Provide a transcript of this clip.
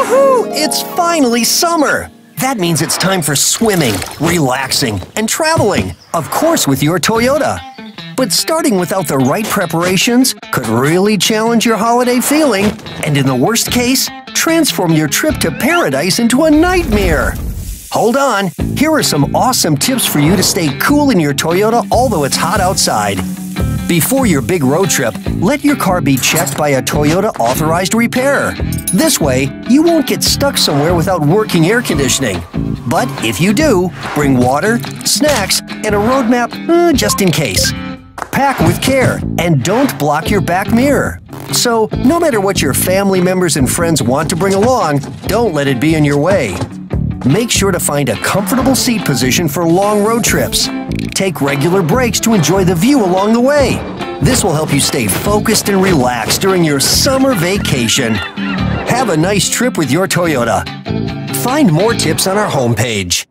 Woohoo! It's finally summer! That means it's time for swimming, relaxing, and traveling. Of course, with your Toyota. But starting without the right preparations could really challenge your holiday feeling, and in the worst case, transform your trip to paradise into a nightmare. Hold on, here are some awesome tips for you to stay cool in your Toyota although it's hot outside. Before your big road trip, let your car be checked by a Toyota authorized repairer. This way, you won't get stuck somewhere without working air conditioning. But if you do, bring water, snacks, and a road map just in case. Pack with care and don't block your back mirror. So, no matter what your family members and friends want to bring along, don't let it be in your way. Make sure to find a comfortable seat position for long road trips. Take regular breaks to enjoy the view along the way. This will help you stay focused and relaxed during your summer vacation. Have a nice trip with your Toyota. Find more tips on our homepage.